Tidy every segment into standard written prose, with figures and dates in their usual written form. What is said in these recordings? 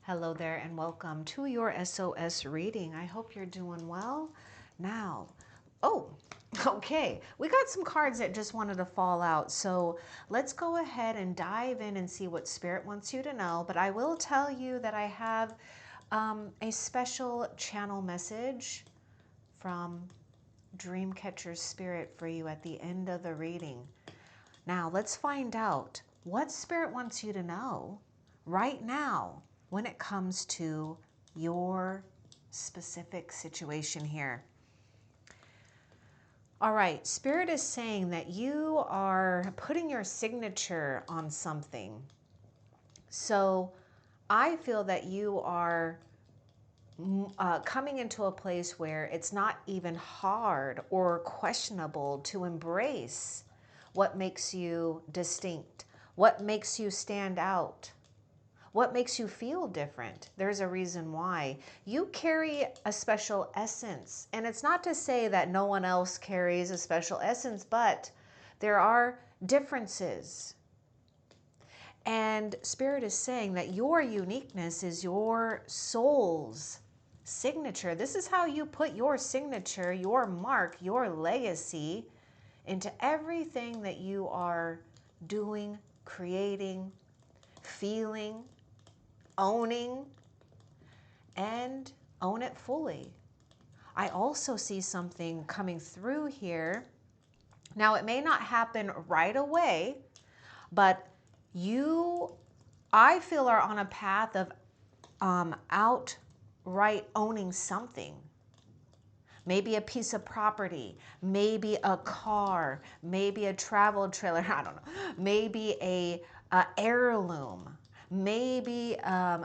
Hello there and welcome to your SOS reading. I hope you're doing well. Now, okay, we got some cards that just wanted to fall out. So let's go ahead and dive in and see what Spirit wants you to know. But I will tell you that I have a special channel message from Dreamcatcher Spirit for you at the end of the reading. Now, let's find out what Spirit wants you to know right now when it comes to your specific situation here. All right, Spirit is saying that you are putting your signature on something. So I feel that you are coming into a place where it's not even hard or questionable to embrace what makes you distinct, what makes you stand out, what makes you feel different. There's a reason why. You carry a special essence. And it's not to say that no one else carries a special essence, but there are differences. And Spirit is saying that your uniqueness is your soul's signature. This is how you put your signature, your mark, your legacy into everything that you are doing, creating, feeling, owning, and own it fully. I also see something coming through here. Now, it may not happen right away, but you, I feel, are on a path of outright owning something. Maybe a piece of property, maybe a car, maybe a travel trailer, I don't know, maybe a heirloom, maybe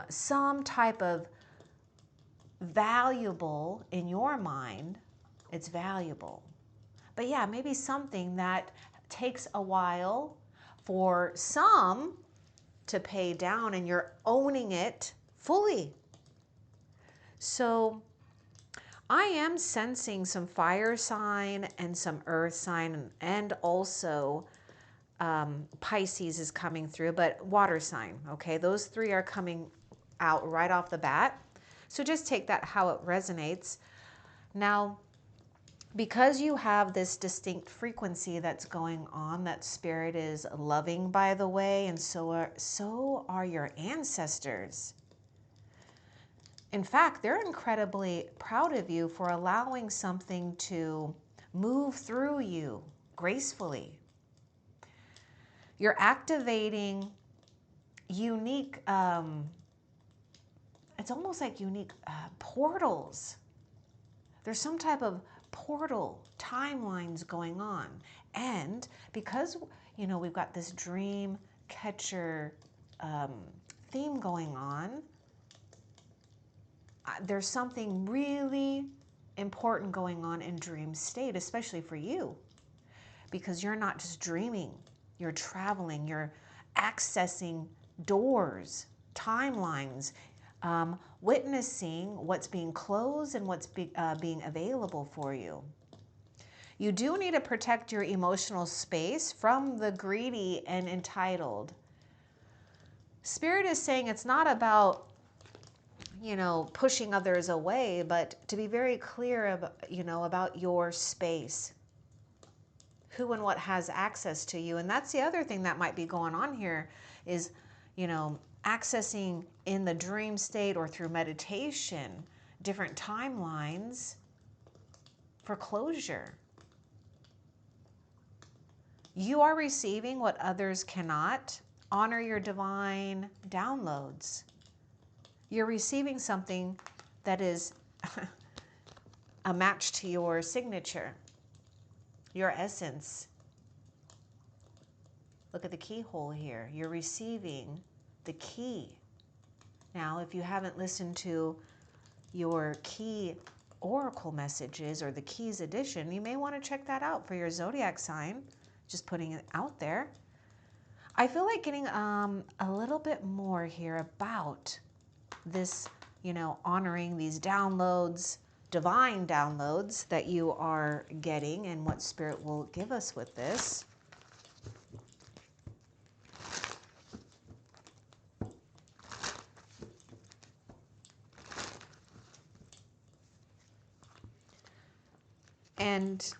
some type of valuable in your mind. It's valuable. But yeah, maybe something that takes a while for some to pay down and you're owning it fully. So I am sensing some fire sign and some earth sign, and also Pisces is coming through, but water sign, okay? Those three are coming out right off the bat. So just take that how it resonates. Now, because you have this distinct frequency that's going on, that Spirit is loving, by the way, and so are your ancestors. In fact, they're incredibly proud of you for allowing something to move through you gracefully. You're activating unique, it's almost like unique portals. There's some type of portal timelines going on. And because, you know, we've got this dream catcher theme going on, there's something really important going on in dream state, especially for you, because you're not just dreaming, you're traveling, you're accessing doors, timelines, witnessing what's being closed and what's being available for you. You do need to protect your emotional space from the greedy and entitled. Spirit is saying it's not about, you know, pushing others away, but to be very clear about, you know, about your space, who and what has access to you. And that's the other thing that might be going on here is, you know, accessing in the dream state or through meditation, different timelines for closure. You are receiving what others cannot. Honor your divine downloads. You're receiving something that is a match to your signature, your essence. Look at the keyhole here. You're receiving the key. Now, if you haven't listened to your key oracle messages or the keys edition, you may want to check that out for your zodiac sign. Just putting it out there. I feel like getting a little bit more here about this, you know, honoring these downloads, divine downloads that you are getting, and what Spirit will give us with this. And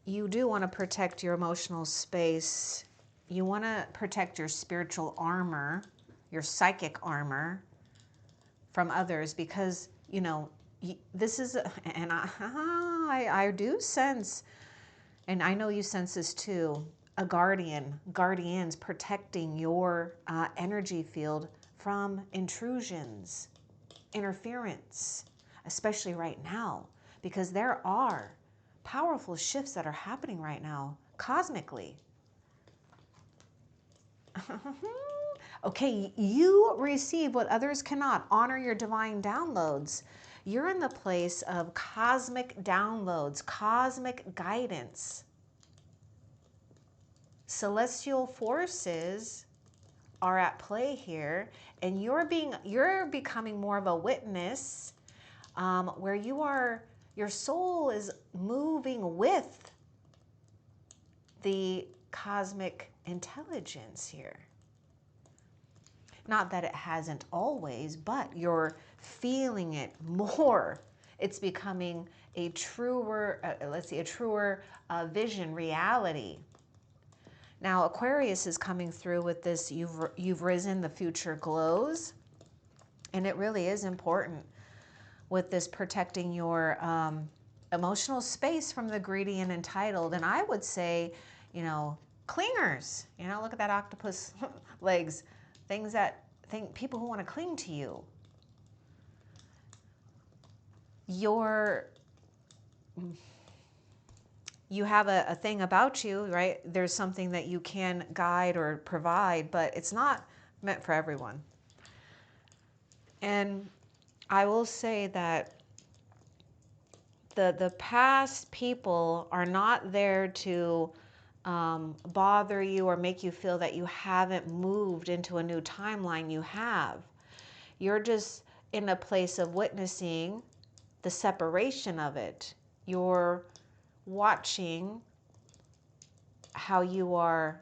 you do want to protect your emotional space. You want to protect your spiritual armor, your psychic armor from others, because, you know, this is, and I do sense, and I know you sense this too, a guardians protecting your energy field from intrusions, interference, especially right now, because there are powerful shifts that are happening right now, cosmically. Okay, you receive what others cannot. Honor your divine downloads. You're in the place of cosmic downloads, cosmic guidance. Celestial forces are at play here, and you're becoming more of a witness, where your soul is moving with the cosmic intelligence here. Not that it hasn't always, but you're feeling it more. It's becoming a truer, vision, reality. Now, Aquarius is coming through with this, you've risen, the future glows. And it really is important with this protecting your emotional space from the greedy and entitled. And I would say, you know, clingers, you know, look at that octopus legs, people who want to cling to you. You have a thing about you, right? There's something that you can guide or provide, but it's not meant for everyone. And I will say that the past people are not there to bother you or make you feel that you haven't moved into a new timeline. You have. You're just in a place of witnessing the separation of it. You're watching how you are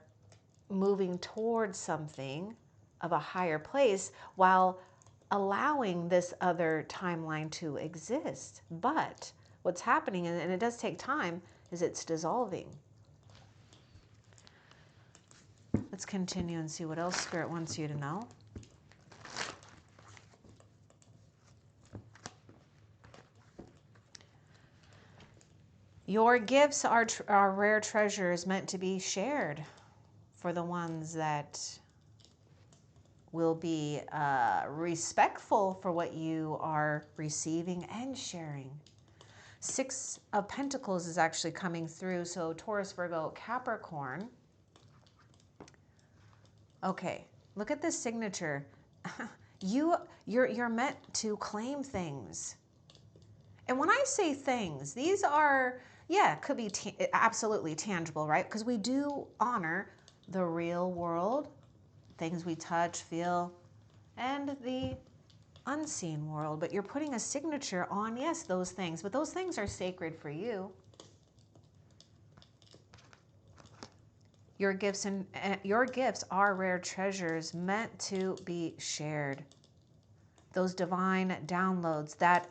moving towards something of a higher place while allowing this other timeline to exist. But what's happening, and it does take time, is it's dissolving. Let's continue and see what else Spirit wants you to know. Your gifts are rare treasures meant to be shared for the ones that will be respectful for what you are receiving and sharing. 6 of Pentacles is actually coming through. So Taurus, Virgo, Capricorn. Okay, look at this signature. You're meant to claim things. And when I say things, these are, yeah, it could be absolutely tangible, right? Because we do honor the real world, things we touch, feel, and the unseen world. But you're putting a signature on, yes, those things. But those things are sacred for you. Your gifts are rare treasures meant to be shared. Those divine downloads, that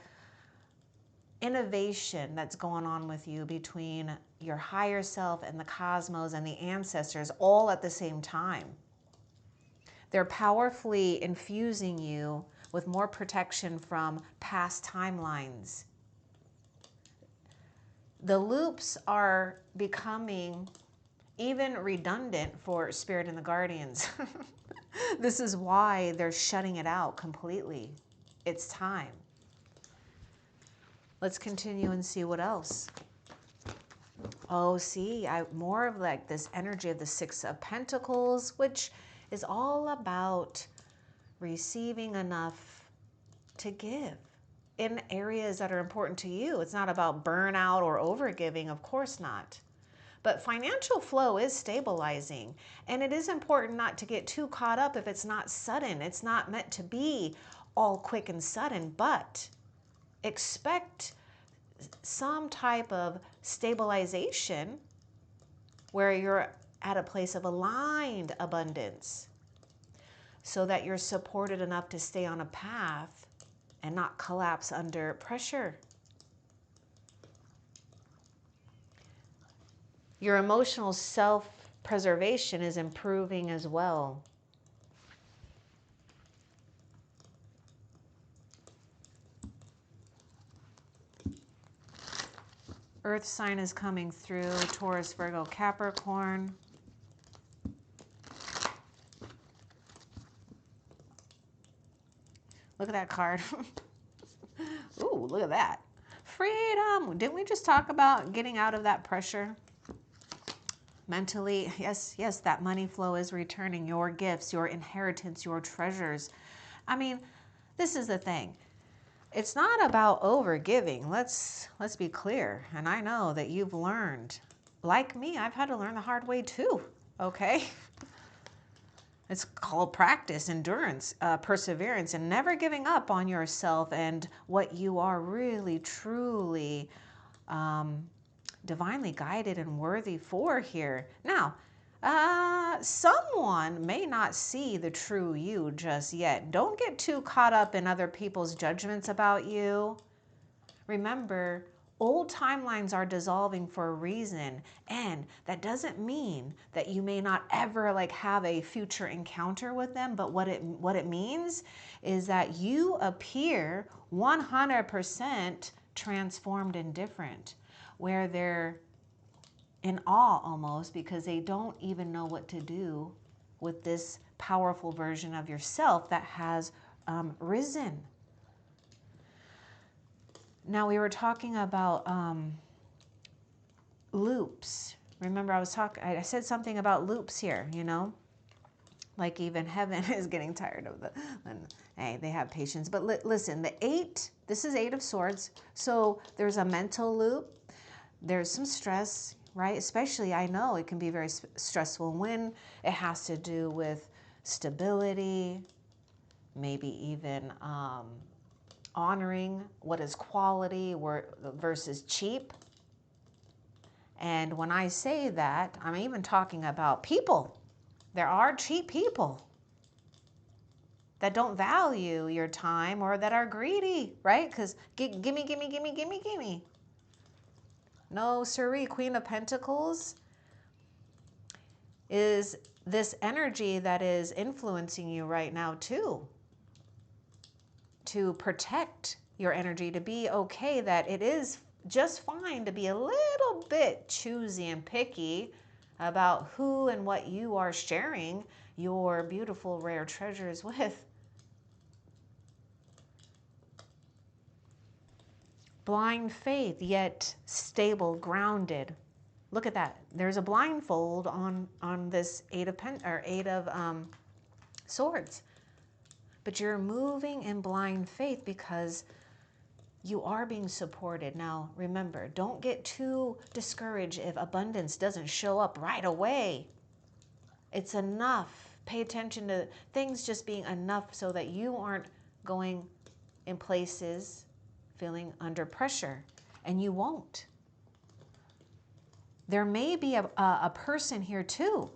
innovation that's going on with you between your higher self and the cosmos and the ancestors all at the same time. They're powerfully infusing you with more protection from past timelines. The loops are becoming even redundant for Spirit and the Guardians. This is why they're shutting it out completely. It's time. Let's continue and see what else. Oh, see, more of like this energy of the 6 of Pentacles, which is all about receiving enough to give in areas that are important to you. It's not about burnout or overgiving, of course not. But financial flow is stabilizing, and it is important not to get too caught up if it's not sudden. It's not meant to be all quick and sudden, but expect some type of stabilization where you're at a place of aligned abundance so that you're supported enough to stay on a path and not collapse under pressure. Your emotional self-preservation is improving as well. Earth sign is coming through, Taurus, Virgo, Capricorn. Look at that card. Ooh, look at that. Freedom. Didn't we just talk about getting out of that pressure? Mentally, yes, that money flow is returning. Your gifts, your inheritance, your treasures. I mean, this is the thing. It's not about over giving. Let's be clear. And I know that you've learned. Like me, I've had to learn the hard way too. Okay? It's called practice, endurance, perseverance, and never giving up on yourself and what you are really, truly divinely guided and worthy for here. Now, someone may not see the true you just yet. Don't get too caught up in other people's judgments about you. Remember, old timelines are dissolving for a reason, and that doesn't mean that you may not ever have a future encounter with them, but what it means is that you appear 100% transformed and different, where they're in awe almost because they don't even know what to do with this powerful version of yourself that has risen. Now, we were talking about loops. Remember, I said something about loops here, like even heaven is getting tired of hey, they have patience. But listen, this is 8 of Swords. So there's a mental loop. There's some stress, right? Especially, I know it can be very stressful when it has to do with stability, maybe even honoring what is quality versus cheap. And when I say that, I'm even talking about people. There are cheap people that don't value your time or that are greedy, right? Because gimme. No, siree. Queen of Pentacles is this energy that is influencing you right now too. To protect your energy, to be okay that it is just fine to be a little bit choosy and picky about who and what you are sharing your beautiful, rare treasures with. Blind faith, yet stable, grounded. Look at that. There's a blindfold on this eight of Swords. But you're moving in blind faith because you are being supported. Now, remember, don't get too discouraged if abundance doesn't show up right away. It's enough. Pay attention to things just being enough so that you aren't going in places feeling under pressure, and you won't. There may be a person here too,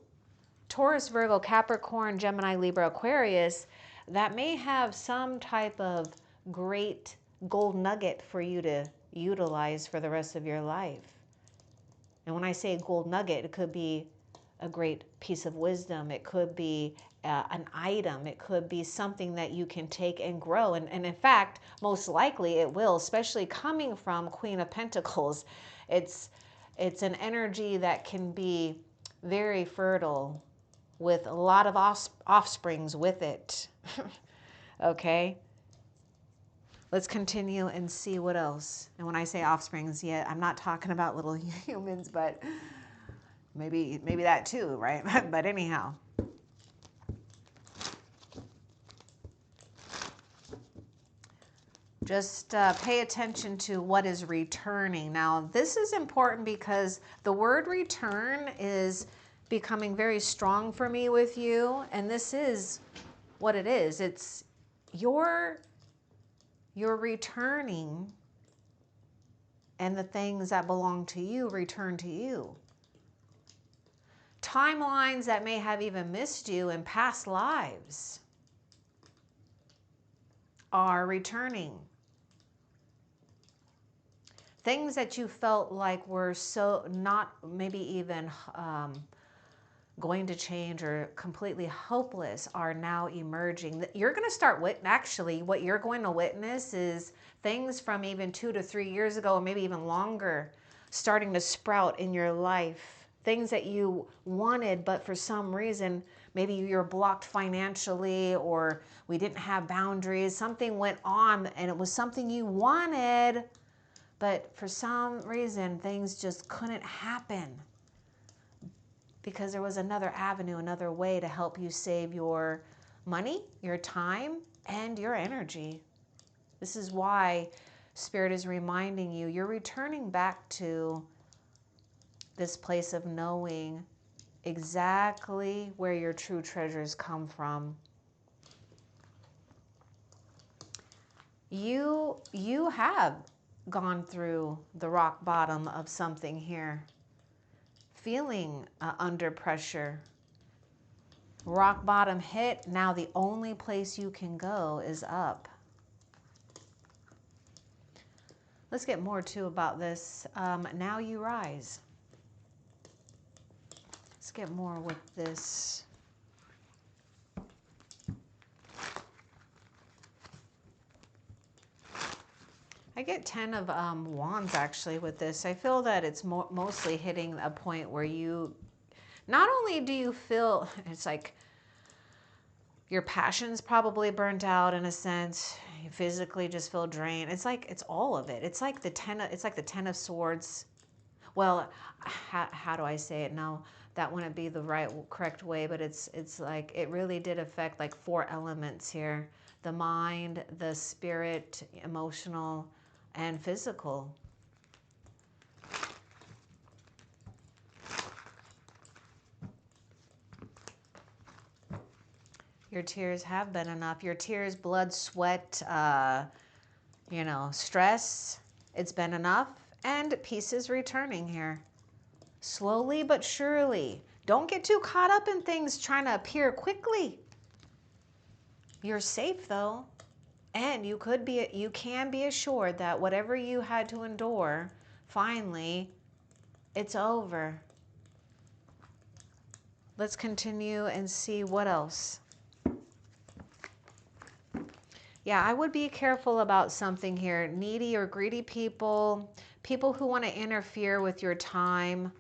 Taurus, Virgo, Capricorn, Gemini, Libra, Aquarius, that may have some type of great gold nugget for you to utilize for the rest of your life. And when I say gold nugget, it could be a great piece of wisdom. It could be an item. It could be something that you can take and grow. And in fact, most likely it will, especially coming from Queen of Pentacles. It's an energy that can be very fertile with a lot of offsprings with it. Okay? Let's continue and see what else. And when I say offsprings, yeah, I'm not talking about little humans, but maybe that too, right? But anyhow. Just pay attention to what is returning. Now, this is important because the word return is becoming very strong for me with you. And this is what it is. It's you're returning, and the things that belong to you return to you. Timelines that may have even missed you in past lives are returning. things that you felt like were so not maybe even going to change or completely hopeless are now emerging. You're going to start actually what you're going to witness is things from even 2 to 3 years ago, or maybe even longer, starting to sprout in your life. Things that you wanted, but for some reason, maybe you're blocked financially, or we didn't have boundaries. Something went on and it was something you wanted, but for some reason, things just couldn't happen because there was another avenue, another way to help you save your money, your time, and your energy. This is why Spirit is reminding you, you're returning back to this place of knowing exactly where your true treasures come from. You have gone through the rock bottom of something here, feeling under pressure. Rock bottom hit, now the only place you can go is up. Let's get more too about this. Now you rise. Let's get more with this. I get 10 of wands actually with this. I feel that it's mostly hitting a point where you, not only do you feel, it's like your passion's probably burnt out in a sense. You physically just feel drained. It's like, it's all of it. It's like the 10 of swords. Well, how do I say it? No, that wouldn't be the correct way, but it's like, it really did affect like 4 elements here. The mind, the spirit, emotional, and physical. Your tears have been enough. Your tears, blood, sweat, stress, it's been enough. And peace is returning here. Slowly but surely. Don't get too caught up in things trying to appear quickly. You're safe though. And you can be assured that whatever you had to endure, finally, it's over. Let's continue and see what else. Yeah, I would be careful about something here. Needy or greedy people, people who want to interfere with your time.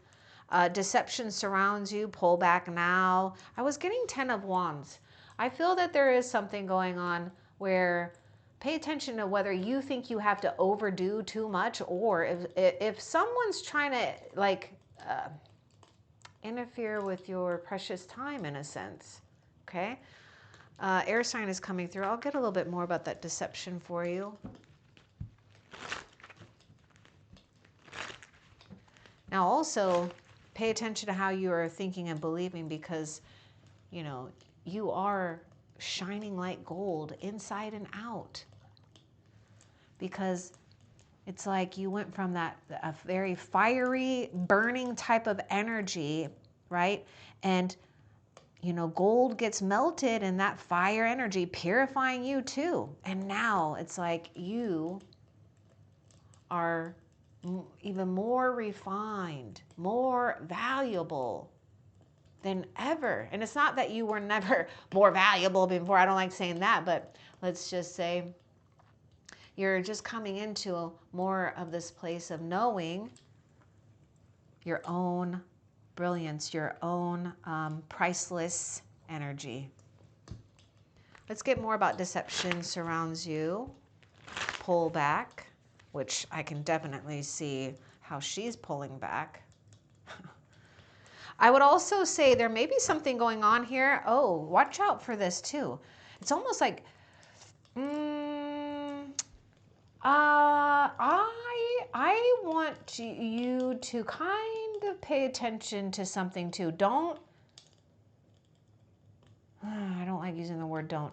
Deception surrounds you, pull back now. I was getting 10 of wands. I feel that there is something going on where pay attention to whether you think you have to overdo too much, or if someone's trying to interfere with your precious time in a sense, okay? Air sign is coming through. I'll get a little bit more about that deception for you. Now also, pay attention to how you are thinking and believing, because, you are shining like gold inside and out. Because it's like you went from a very fiery, burning type of energy, right? And gold gets melted in that fire energy, purifying you too. And now it's like you are even more refined, more valuable than ever. And it's not that you were never more valuable before. I don't like saying that, but let's just say you're just coming into more of this place of knowing your own brilliance, your own priceless energy. Let's get more about deception surrounds you. Pull back, which I can definitely see how she's pulling back. I would also say there may be something going on here. Oh, watch out for this too. It's almost like, I want you to kind of pay attention to something too. I don't like using the word don't.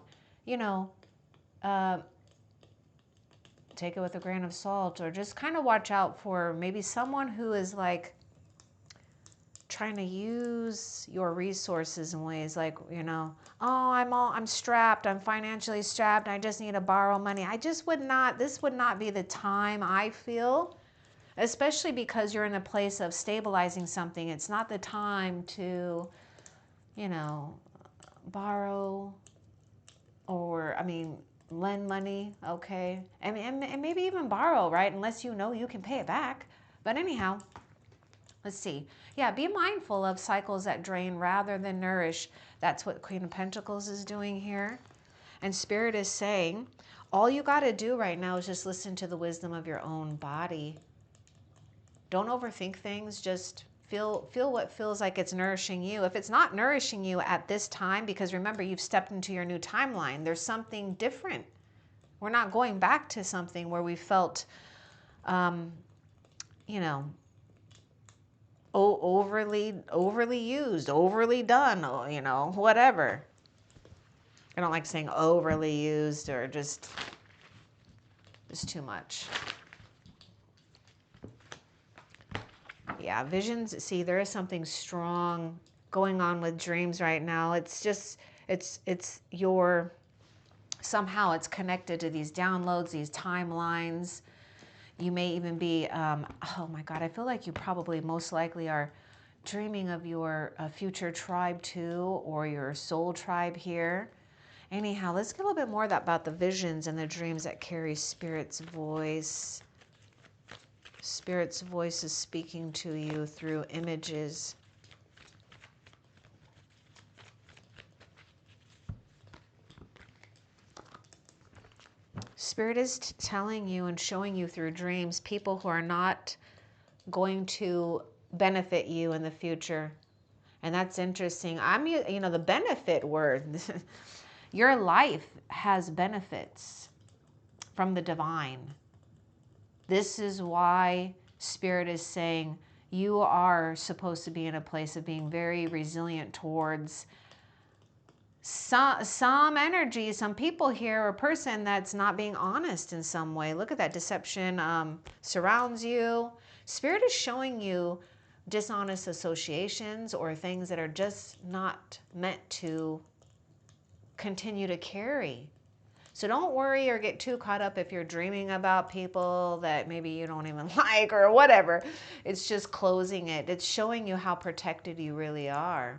Take it with a grain of salt, or just kind of watch out for maybe someone who is like trying to use your resources in ways like, oh, I'm strapped, I'm financially strapped, I just need to borrow money. This would not be the time, I feel, especially because you're in a place of stabilizing something. It's not the time to, you know, borrow or, I mean, lend money, okay? And maybe even borrow, right? Unless you know you can pay it back. But anyhow, let's see. Yeah, be mindful of cycles that drain rather than nourish. That's what Queen of Pentacles is doing here. And Spirit is saying, all you got to do right now is just listen to the wisdom of your own body. Don't overthink things. Just feel what feels like it's nourishing you. If it's not nourishing you at this time, because remember, you've stepped into your new timeline, there's something different. We're not going back to something where we felt, you know, overly used, overly done, you know, whatever. I don't like saying overly used or just too much. Yeah, visions, see, there is something strong going on with dreams right now. It's just, it's your, somehow it's connected to these downloads, these timelines. You may even be, oh my God, I feel like you probably most likely are dreaming of your future tribe too, or your soul tribe here. Anyhow, let's get a little bit more about the visions and the dreams that carry Spirit's voice. Spirit's voice is speaking to you through images. Spirit is telling you and showing you through dreams people who are not going to benefit you in the future. And that's interesting. You know, the benefit word. Your life has benefits from the divine. This is why Spirit is saying you are supposed to be in a place of being very resilient towards some energy, some people here, or person that's not being honest in some way. Look at that. Deception surrounds you. Spirit is showing you dishonest associations or things that are just not meant to continue to carry. So don't worry or get too caught up if you're dreaming about people that maybe you don't even like or whatever. It's just closing it. It's showing you how protected you really are.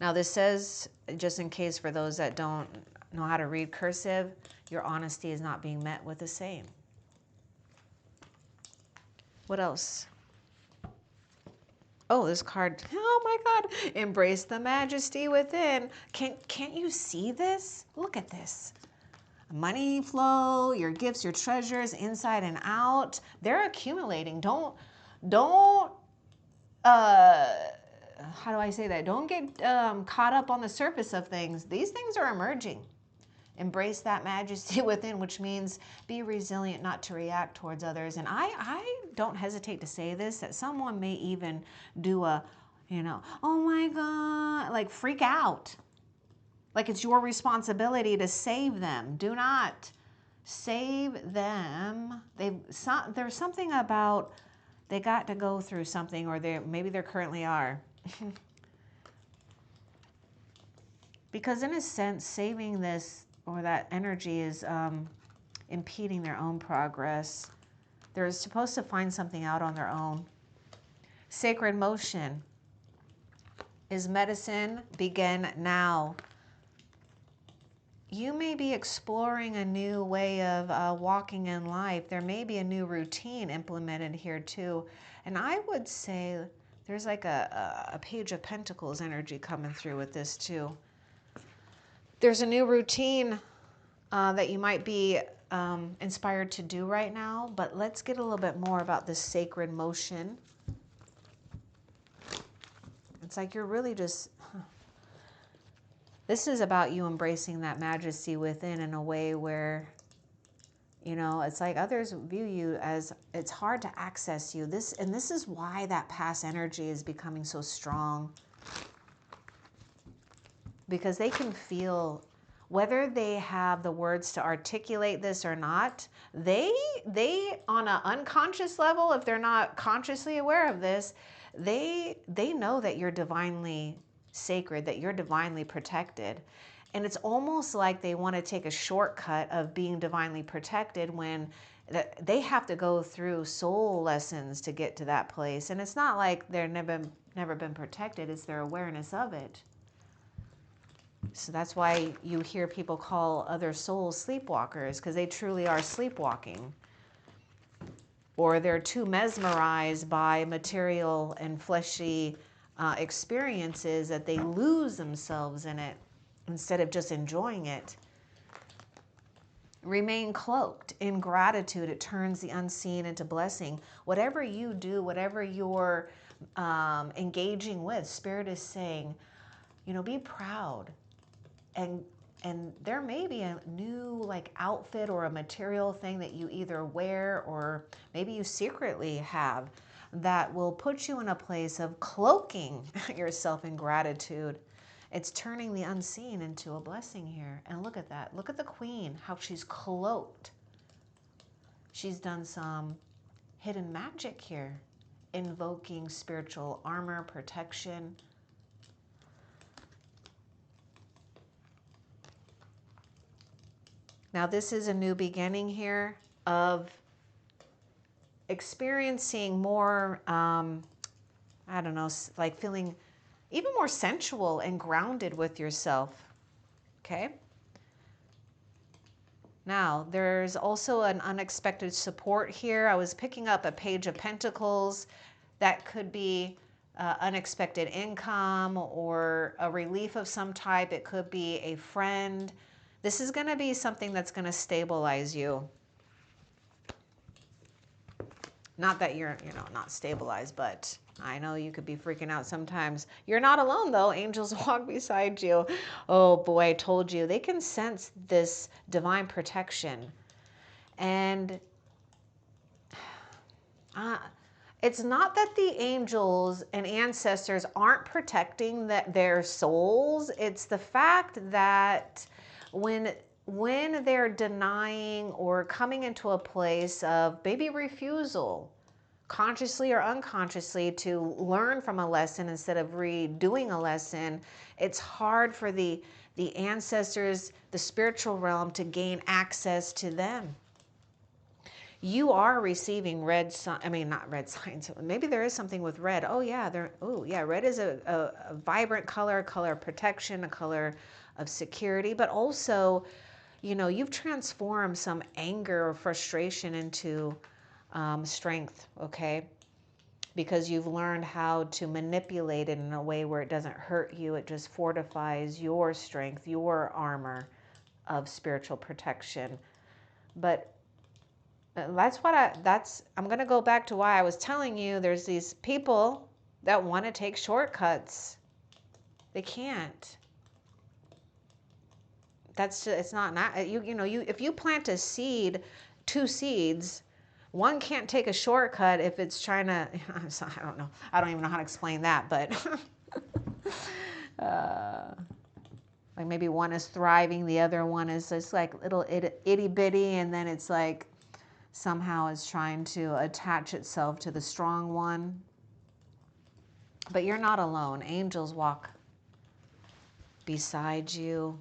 Now this says, just in case for those that don't know how to read cursive, your honesty is not being met with the same. What else? Oh, this card. Oh my God. Embrace the majesty within. Can't you see this? Look at this. Money flow, your gifts, your treasures, inside and out. They're accumulating. Don't, how do I say that? Don't get caught up on the surface of things. These things are emerging. Embrace that majesty within, which means be resilient not to react towards others. And I don't hesitate to say this, that someone may even do a, you know, oh my God, like freak out. Like it's your responsibility to save them. Do not save them. There's something about they got to go through something, or maybe they currently are. Because in a sense, saving this or that energy is impeding their own progress. They're supposed to find something out on their own. Sacred motion is medicine. Begin now. You may be exploring a new way of walking in life. There may be a new routine implemented here too. And I would say there's like a Page of Pentacles energy coming through with this too. There's a new routine that you might be inspired to do right now, but let's get a little bit more about this sacred motion. It's like you're really just, this is about you embracing that majesty within in a way where, you know, it's like others view you as, it's hard to access you. This is why that past energy is becoming so strong. Because they can feel, whether they have the words to articulate this or not, they on an unconscious level, if they're not consciously aware of this, they know that you're divinely sacred, that you're divinely protected. And it's almost like they want to take a shortcut of being divinely protected when they have to go through soul lessons to get to that place. And it's not like they're never been protected, it's their awareness of it. So that's why you hear people call other souls sleepwalkers, because they truly are sleepwalking. Or they're too mesmerized by material and fleshy experiences that they lose themselves in it instead of just enjoying it. Remain cloaked in gratitude. It turns the unseen into blessing. Whatever you do, whatever you're engaging with, Spirit is saying, be proud. And there may be a new like outfit or a material thing that you either wear or maybe you secretly have that will put you in a place of cloaking yourself in gratitude. It's turning the unseen into a blessing here. And look at that. Look at the queen, how she's cloaked. She's done some hidden magic here, invoking spiritual armor, protection. Now, this is a new beginning here of experiencing more, I don't know, like feeling even more sensual and grounded with yourself. Okay? Now, there's also an unexpected support here. I was picking up a Page of Pentacles. That could be unexpected income or a relief of some type. It could be a friend. This is going to be something that's going to stabilize you. Not that you're, not stabilized, but I know you could be freaking out sometimes. You're not alone, though. Angels walk beside you. Oh, boy, I told you. They can sense this divine protection. And it's not that the angels and ancestors aren't protecting their souls. It's the fact that when they're denying or coming into a place of maybe refusal, consciously or unconsciously, to learn from a lesson instead of redoing a lesson, it's hard for the ancestors, the spiritual realm, to gain access to them. You are receiving red, not red signs. Maybe there is something with red. Oh yeah, red is a vibrant color, a color of protection, a color of security, but also, you've transformed some anger or frustration into strength, okay? Because you've learned how to manipulate it in a way where it doesn't hurt you. It just fortifies your strength, your armor of spiritual protection. But I'm going to go back to why I was telling you there's these people that want to take shortcuts. They can't. It's not, if you plant a seed, 2 seeds, one can't take a shortcut if it's trying to, I don't know. I don't even know how to explain that, but like maybe one is thriving, the other one is just like little itty bitty, and then it's like somehow is trying to attach itself to the strong one. But you're not alone. Angels walk beside you.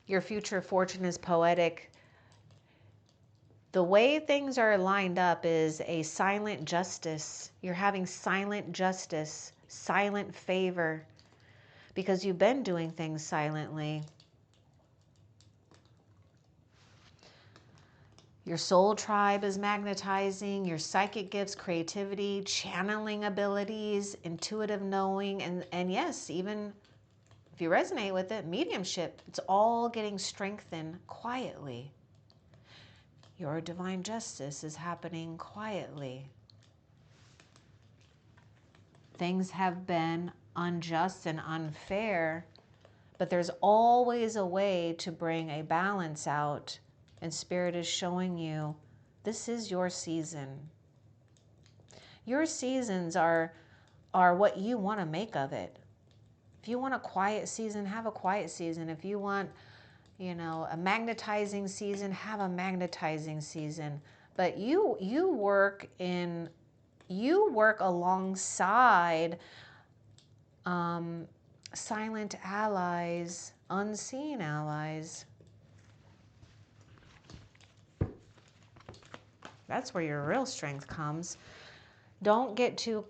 Your future fortune is poetic. The way things are lined up is a silent justice. You're having silent justice, silent favor, because you've been doing things silently. Your soul tribe is magnetizing, your psychic gifts, creativity, channeling abilities, intuitive knowing, and yes, even if you resonate with it, mediumship, it's all getting strengthened quietly. Your divine justice is happening quietly. Things have been unjust and unfair, but there's always a way to bring a balance out. And Spirit is showing you, this is your season. Your seasons are what you want to make of it. If you want a quiet season, have a quiet season. If you want, a magnetizing season, have a magnetizing season. But you work alongside silent allies, unseen allies. That's where your real strength comes. Don't get too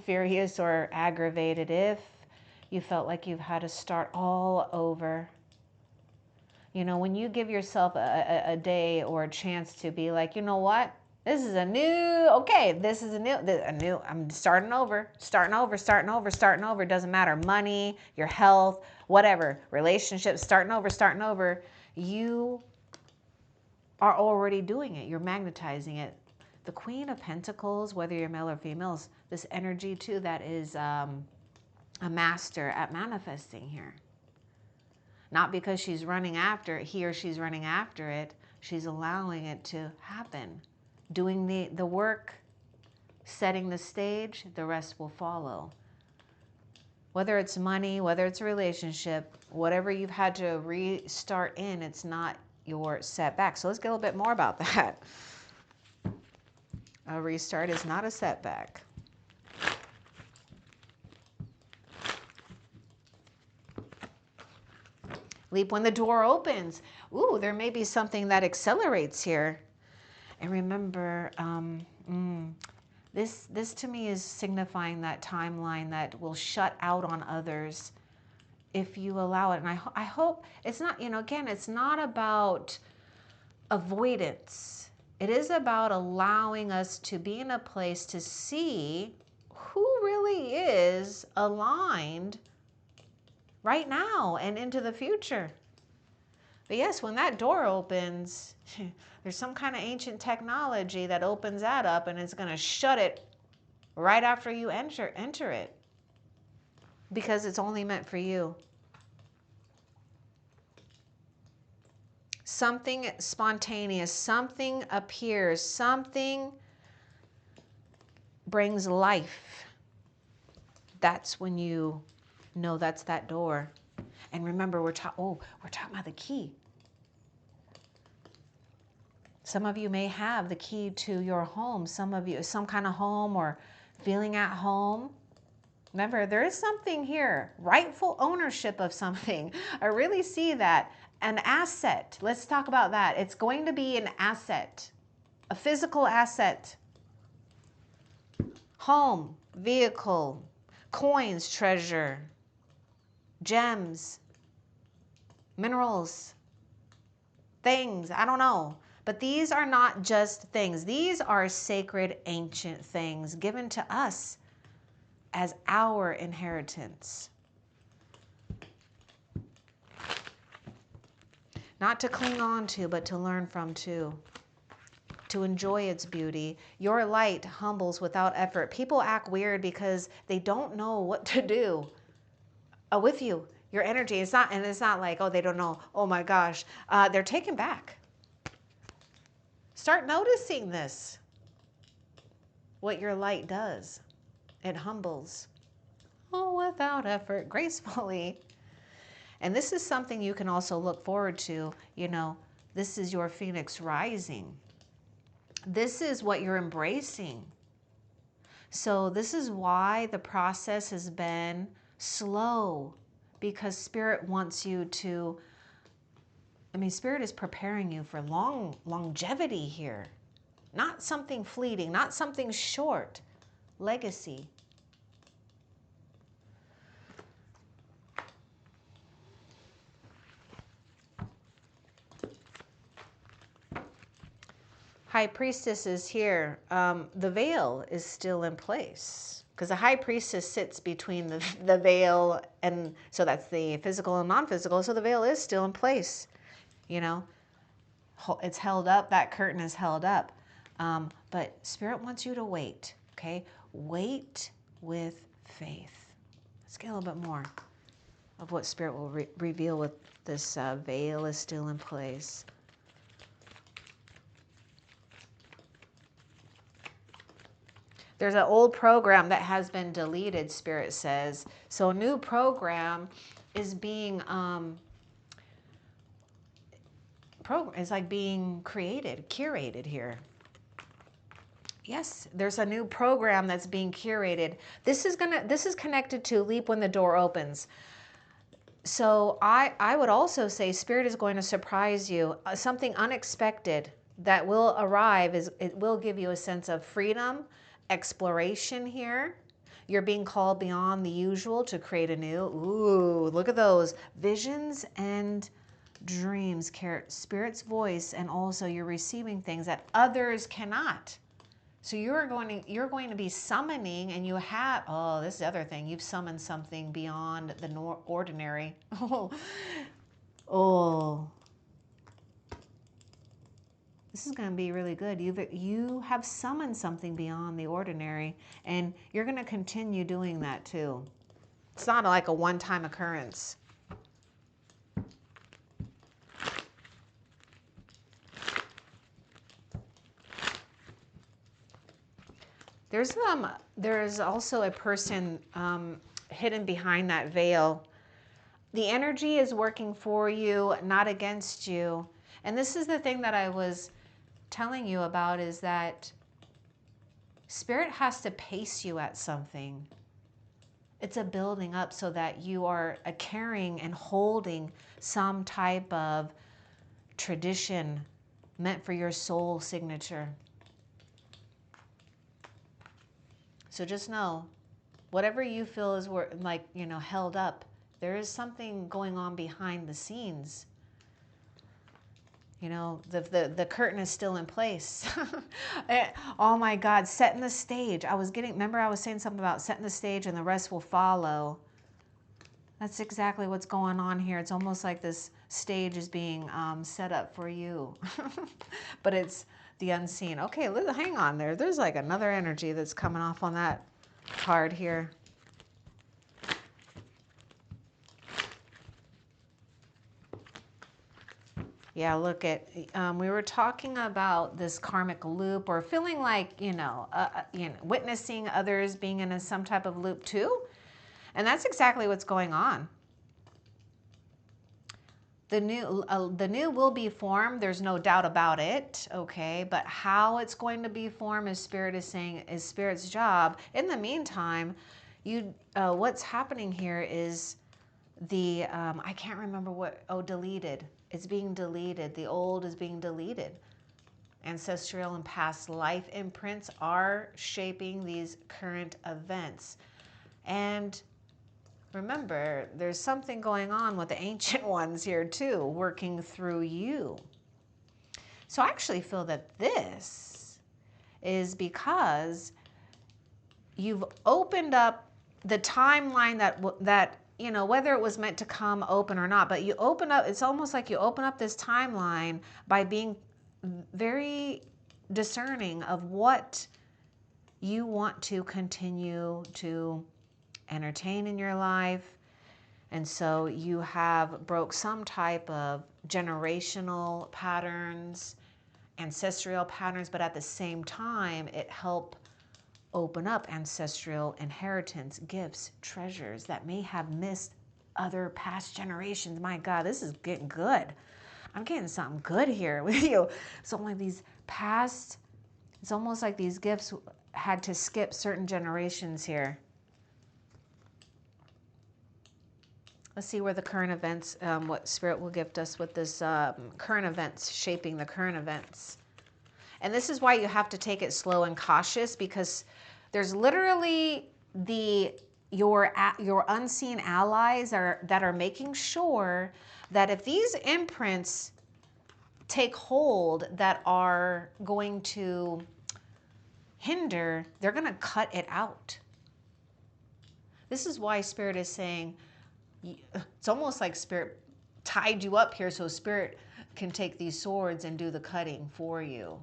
furious or aggravated if you felt like you've had to start all over. You know, when you give yourself a day or a chance to be like, you know what? This is a new, okay, this is a new, I'm starting over, starting over, starting over, starting over. It doesn't matter. Money, your health, whatever, relationships, starting over, starting over. You are already doing it. You're magnetizing it. The Queen of Pentacles, whether you're male or female, is this energy too that is a master at manifesting here. Not because she's running after it, he or she's running after it. She's allowing it to happen. Doing the work, setting the stage, the rest will follow. Whether it's money, whether it's a relationship, whatever you've had to restart in, it's not your setback. So let's get a little bit more about that. A restart is not a setback. Leap when the door opens. Ooh, there may be something that accelerates here. And remember, this to me is signifying that timeline that will shut out on others if you allow it. And I hope it's not, you know, again, it's not about avoidance. It is about allowing us to be in a place to see who really is aligned right now and into the future. But yes, when that door opens, there's some kind of ancient technology that opens that up and it's going to shut it right after you enter it because it's only meant for you. Something spontaneous, something appears, something brings life. That's when you know that's that door. And remember, we're talking about the key. Some of you may have the key to your home. Some of you, some kind of home or feeling at home. Remember, there is something here, rightful ownership of something. I really see that. An asset. Let's talk about that. It's going to be an asset, a physical asset. Home, vehicle, coins, treasure, gems, minerals, things. I don't know. But these are not just things. These are sacred, ancient things given to us as our inheritance. Not to cling on to, but to learn from too. To enjoy its beauty. Your light humbles without effort. People act weird because they don't know what to do with you. Your energy. It's not like, oh, they don't know. Oh my gosh. They're taken back. Start noticing this. What your light does. It humbles. Oh, without effort, gracefully. And this is something you can also look forward to. You know, this is your phoenix rising. This is what you're embracing. So this is why the process has been slow, because Spirit wants you to, Spirit is preparing you for longevity here. Not something fleeting, not something short. Legacy. High Priestess is here. The veil is still in place because the High Priestess sits between the veil, and so that's the physical and non-physical. So the veil is still in place. You know, it's held up. That curtain is held up. But Spirit wants you to wait. Okay, wait with faith. Let's get a little bit more of what Spirit will reveal with this veil is still in place. There's an old program that has been deleted, Spirit says. So a new program is being, is like being created, curated here. Yes, there's a new program that's being curated. This is connected to leap when the door opens. So I would also say Spirit is going to surprise you. Something unexpected that will arrive is it will give you a sense of freedom, exploration here. You're being called beyond the usual to create a new. Ooh, look at those visions and dreams. Spirit's voice, and also you're receiving things that others cannot. So you're going to be summoning, and you have, oh, this is the other thing. You've summoned something beyond the ordinary. Oh, oh, this is going to be really good. You have summoned something beyond the ordinary, and you're going to continue doing that too. It's not like a one-time occurrence. There's also a person hidden behind that veil. The energy is working for you, not against you. And this is the thing that I was telling you about, is that Spirit has to pace you at something. It's a building up so that you are carrying and holding some type of tradition meant for your soul signature. So just know, whatever you feel is like, held up, there is something going on behind the scenes. The curtain is still in place. Oh my God, setting the stage. Remember I was saying something about setting the stage and the rest will follow. That's exactly what's going on here. It's almost like this stage is being set up for you. But it's the unseen. Okay, hang on there. There's like another energy that's coming off on that card here. Yeah, look at, we were talking about this karmic loop, or feeling like, witnessing others being in some type of loop too. And that's exactly what's going on. The new will be formed. There's no doubt about it. Okay. But how it's going to be formed, as Spirit is saying, is Spirit's job. In the meantime, what's happening here is I can't remember deleted. It's being deleted. The old is being deleted. Ancestral and past life imprints are shaping these current events. And remember, there's something going on with the ancient ones here too, working through you. So I actually feel that this is because you've opened up the timeline that whether it was meant to come open or not, but you open up, it's almost like you open up this timeline by being very discerning of what you want to continue to entertain in your life. And so you have broke some type of generational patterns, ancestral patterns, but at the same time, it helped open up ancestral inheritance, gifts, treasures that may have missed other past generations. My God, this is getting good. I'm getting something good here with you. It's almost like these gifts had to skip certain generations here. Let's see where the current events, what Spirit will gift us with this current events, shaping the current events. And this is why you have to take it slow and cautious, because there's literally your unseen allies that are making sure that if these imprints take hold that are going to hinder, they're going to cut it out. This is why Spirit is saying, it's almost like Spirit tied you up here so Spirit can take these swords and do the cutting for you,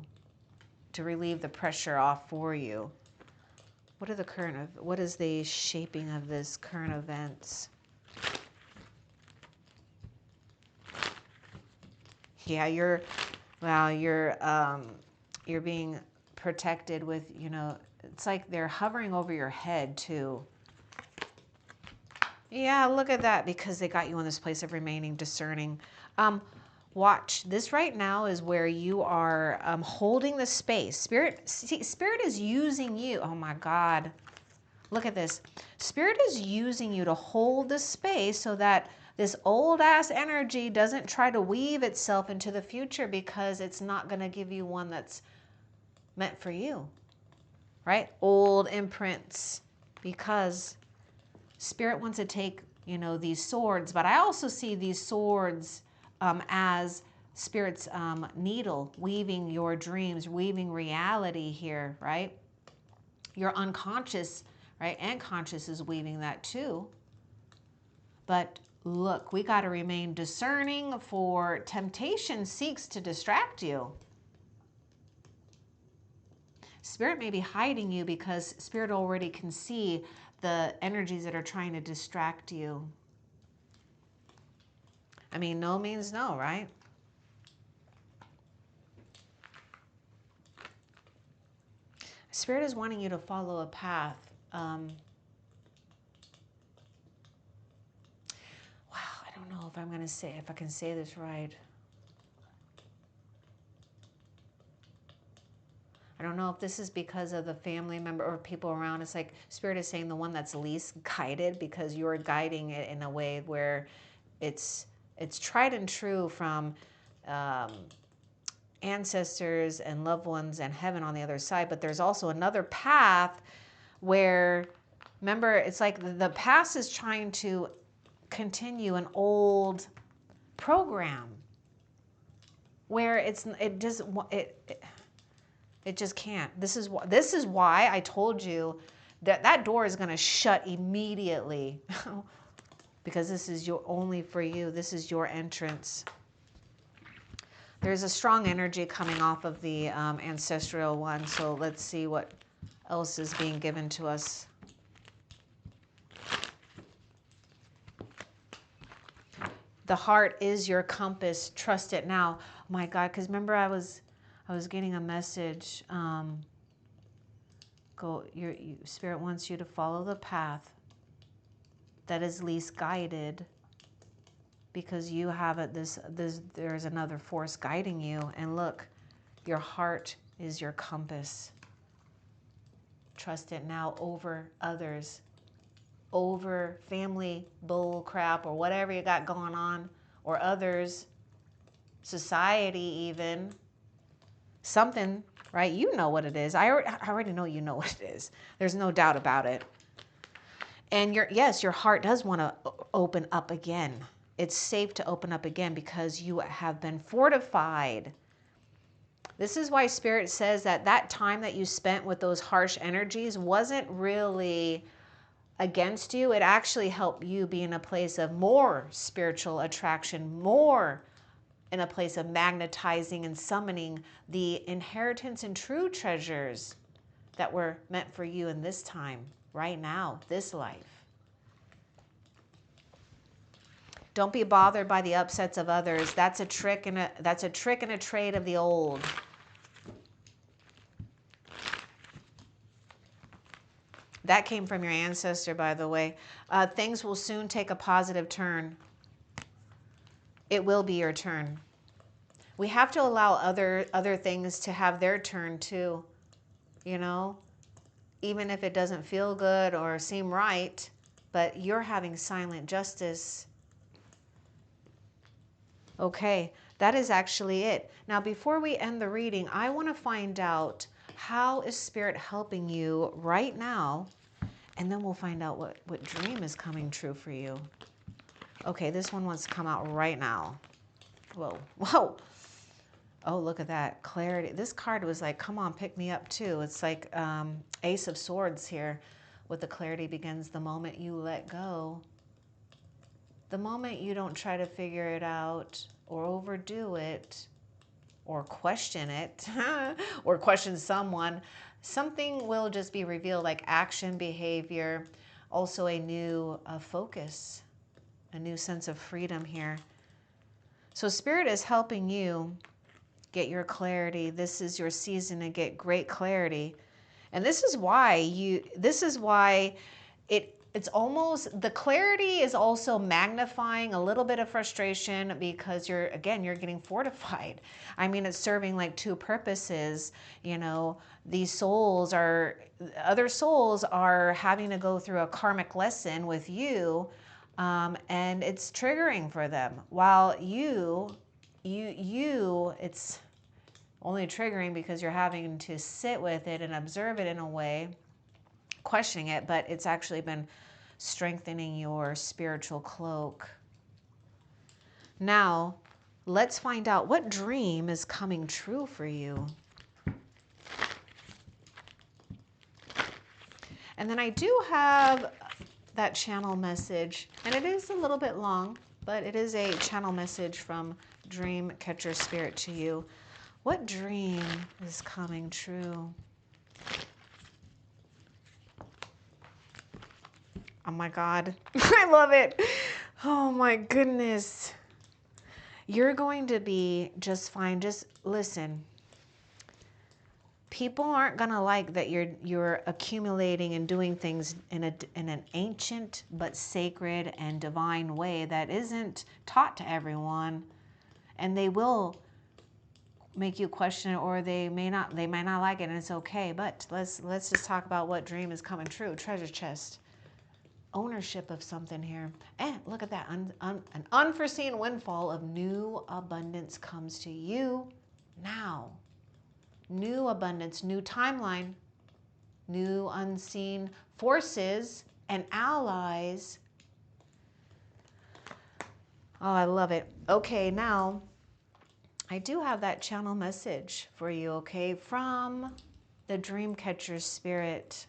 to relieve the pressure off for you. What is the shaping of this current events? Yeah, you're being protected with, it's like they're hovering over your head too. Yeah, look at that, because they got you in this place of remaining discerning. Watch, this right now is where you are holding the space. Spirit, see, Spirit is using you. Oh my God. Look at this. Spirit is using you to hold the space so that this old ass energy doesn't try to weave itself into the future, because it's not going to give you one that's meant for you, right? Old imprints, because Spirit wants to take, you know, these swords, but I also see these swords as Spirit's needle, weaving your dreams, weaving reality here, right? Your unconscious, right, and conscious is weaving that too. But look, we got to remain discerning, for temptation seeks to distract you. Spirit may be hiding you because Spirit already can see the energies that are trying to distract you. I mean, no means no, right? Spirit is wanting you to follow a path. Wow, I don't know if I'm going to say, if I can say this right. I don't know if this is because of the family member or people around. It's like Spirit is saying the one that's least guided, because you're guiding it in a way where it's tried and true from ancestors and loved ones and heaven on the other side. But there's also another path where, remember, it's like the past is trying to continue an old program where it just can't. This is why I told you that that door is going to shut immediately, because this is only for you. This is your entrance. There's a strong energy coming off of the ancestral one. So let's see what else is being given to us. The heart is your compass. Trust it now. Oh my God, because remember I was getting a message. Spirit wants you to follow the path that is least guided, because you have it. There's another force guiding you. And look, your heart is your compass. Trust it now over others, over family bull crap or whatever you got going on, or others, society even, something, right? You know what it is. I already know you know what it is. There's no doubt about it. And your heart does want to open up again. It's safe to open up again because you have been fortified. This is why Spirit says that time that you spent with those harsh energies wasn't really against you. It actually helped you be in a place of more spiritual attraction, more in a place of magnetizing and summoning the inheritance and true treasures that were meant for you in this time, right now, this life. Don't be bothered by the upsets of others. That's a trick and a trade of the old. That came from your ancestor, by the way. Things will soon take a positive turn. It will be your turn. We have to allow other things to have their turn too, you know, even if it doesn't feel good or seem right, but you're having silent justice. Okay, that is actually it. Now, before we end the reading, I want to find out, how is Spirit helping you right now? And then we'll find out what dream is coming true for you. Okay, this one wants to come out right now. Whoa, whoa. Oh, look at that, clarity. This card was like, come on, pick me up too. It's like Ace of Swords here, with the clarity begins the moment you let go. The moment you don't try to figure it out or overdo it or question it or question someone, something will just be revealed, like action, behavior, also a new focus, a new sense of freedom here. So Spirit is helping you get your clarity. This is your season to get great clarity. And this is why it's almost, the clarity is also magnifying a little bit of frustration because you're getting fortified. I mean, it's serving like two purposes. You know, other souls are having to go through a karmic lesson with you, and it's triggering for them. While it's only triggering because you're having to sit with it and observe it in a way, questioning it, but it's actually been strengthening your spiritual cloak. Now, let's find out what dream is coming true for you. And then I do have that channel message, and it is a little bit long, but it is a channel message from Dream Catcher Spirit to you. What dream is coming true? Oh my God, I love it. Oh my goodness. You're going to be just fine. Just listen. People aren't going to like that you're accumulating and doing things in an ancient but sacred and divine way that isn't taught to everyone. And they will make you question it, or they might not like it, and it's okay. But let's just talk about what dream is coming true. Treasure chest. Ownership of something here. And look at that. An unforeseen windfall of new abundance comes to you now. New abundance, new timeline, new unseen forces and allies. Oh, I love it. Okay, now I do have that channel message for you, okay, from the Dream Catcher Spirit.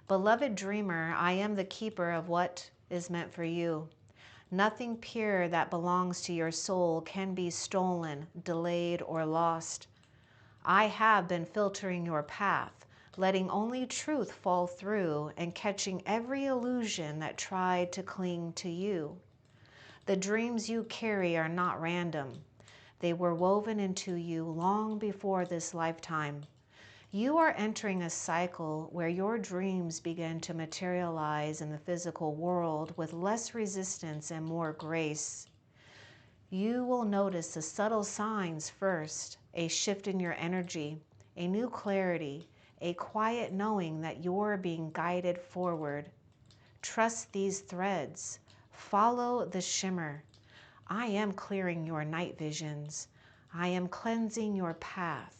Beloved dreamer, I am the keeper of what is meant for you. Nothing pure that belongs to your soul can be stolen, delayed, or lost. I have been filtering your path, letting only truth fall through and catching every illusion that tried to cling to you. The dreams you carry are not random. They were woven into you long before this lifetime. You are entering a cycle where your dreams begin to materialize in the physical world with less resistance and more grace. You will notice the subtle signs first, a shift in your energy, a new clarity, a quiet knowing that you're being guided forward. Trust these threads. Follow the shimmer. I am clearing your night visions. I am cleansing your path.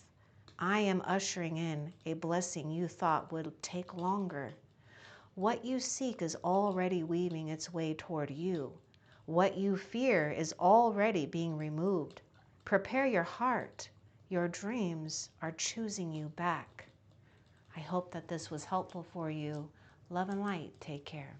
I am ushering in a blessing you thought would take longer. What you seek is already weaving its way toward you. What you fear is already being removed. Prepare your heart. Your dreams are choosing you back. I hope that this was helpful for you. Love and light. Take care.